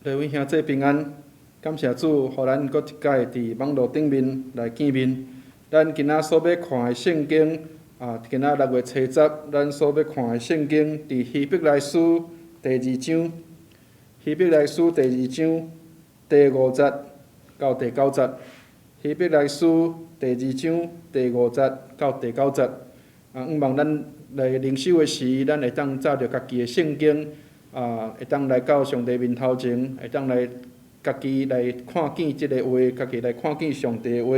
各位兄弟平安，感谢主，互咱搁一届伫网络顶面来见面。咱今仔所要看的圣经今仔6月初10，咱所要看的圣经伫希伯来书第2章，希伯来书第2章第5节到第9节。希伯来书第2章第5节到第9节。希望咱来灵修的时，咱会当照着家己的圣经。会当来到上帝面头前，会当来家己来看见即个话，家己来看见上帝的话，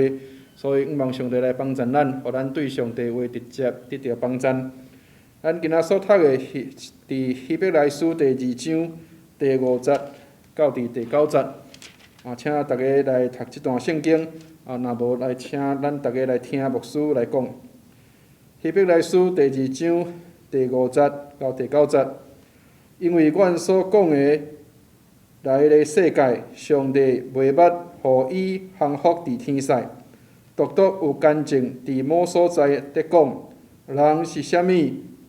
所以希望上帝来帮助咱，互咱对上帝的话直接得到帮助。咱今仔所读的伫希伯来书第2章第5节到第9节，请大家来读即段圣经。若无来请咱大家来听牧师来讲。希伯来书第2章第5节到第9节。因为阮所讲的来个世界，上帝袂捌互伊降服伫天使，独独有干净伫某所在得讲，人是啥物，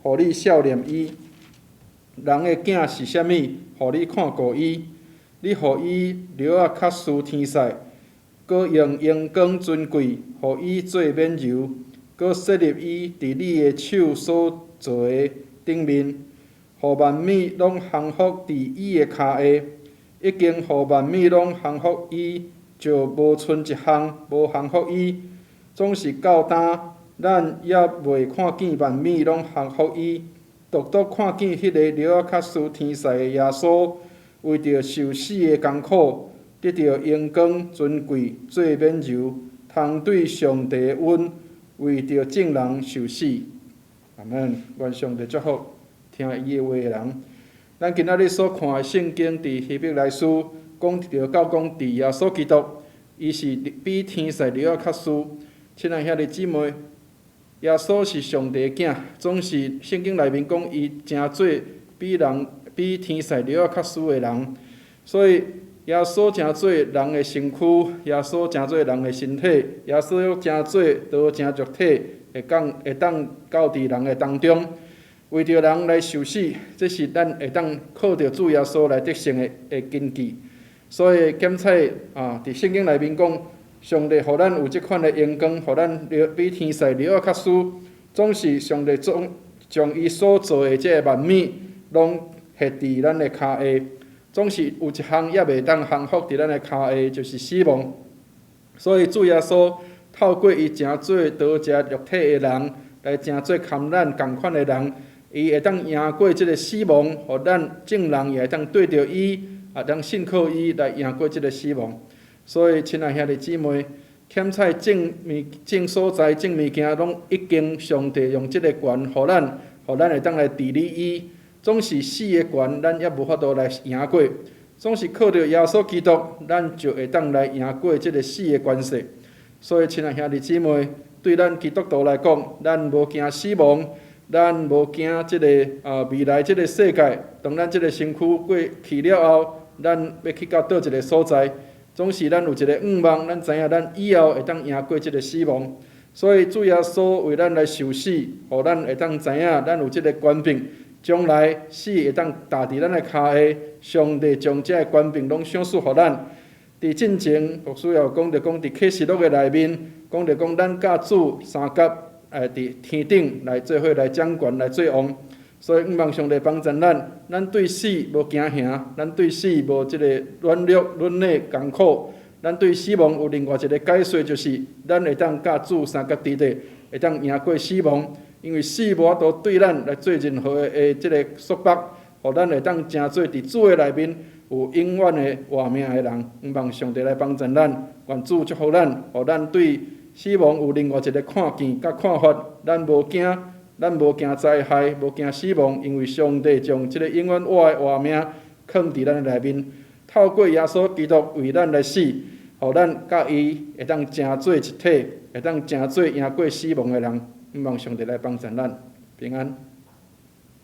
互你笑念伊；人的囝是啥物，互你看顾伊。你互伊留较输天使，搁用阳光尊贵，互伊做冕旒，搁设立伊伫你的手所做的顶面。互万物拢降服伫伊的骹下，已经互万物拢降服伊，就无剩一项无降服伊。总是到当，咱也袂看见万物拢降服伊，独独看见迄个留较输天使的耶稣，为着受死的艰苦，得到阳光尊贵，做冕旒，通对上帝的恩，为着正人受死。阿门。愿上帝祝福听伊的话的人。咱今仔日所看的圣经伫希伯来书，讲到伫耶稣基督，伊是比天使留较输。亲爱兄弟姊妹，耶稣是上帝的囝，总是圣经内面讲伊诚做比天使留较输的人。所以耶稣诚做人的身躯，耶稣诚做人的身体，耶稣诚做道成肉体，会当到伫人的当中。为着人来受死，这是咱会当靠着主耶稣来得胜的根基。所以检测伫圣经内面讲，上帝互咱有即款的阳光，互咱比天使留较输。总是上帝将伊所做的即个万物，拢下伫咱的骹下。总是有一项也袂当降服伫咱的骹下，就是死亡。所以主耶稣透过伊诚做道成肉体的人，来诚做含咱共款的人。伊会当赢过即个死亡，互咱正人也会当对着伊，当信靠伊来赢过即个死亡。所以，亲爱兄弟姊妹，检测正所在、正物件，拢已经上帝用即个权，互咱会当来治理伊。总是死的权，咱也无法度来赢过；总是靠着耶稣基督，咱就会当来赢过即个死的关系。所以，亲爱兄弟姊妹，对咱基督徒来讲，咱无惊死亡。咱无惊即个未来即个世界，当咱即个身躯过去了后，咱要去到倒一个所在，总是咱有一个愿望，咱知影咱以后会当赢过即个死亡。所以主耶稣为咱来受死，互咱会当知影咱有即个权柄，将来死会当踏伫咱的骹下。上帝将即个权柄拢赏赐互咱。伫进前，牧师也有讲伫启示录的内面，讲咱甲主三甲。伫天顶来做伙来掌权来做王，所以希望上帝帮助咱对死无惊吓，咱对死无即个软弱软肋艰苦，咱对死亡有另外一个解说，就是咱会当甲主三角伫地，会当赢过死亡，因为死无法度对咱来做任何的即个束缚，互咱会当诚做伫主的内面有永远的活命的人。希望上帝来帮助咱，愿主祝福咱，互咱对死亡有另外一个看见甲看法，咱无惊灾害，无惊死亡，因为上帝将即个永远活的活命藏伫咱的内面，透过耶稣基督为咱来死，互咱甲伊会当诚做一体，会当诚做赢过死亡的人。希望上帝来帮助咱，平安。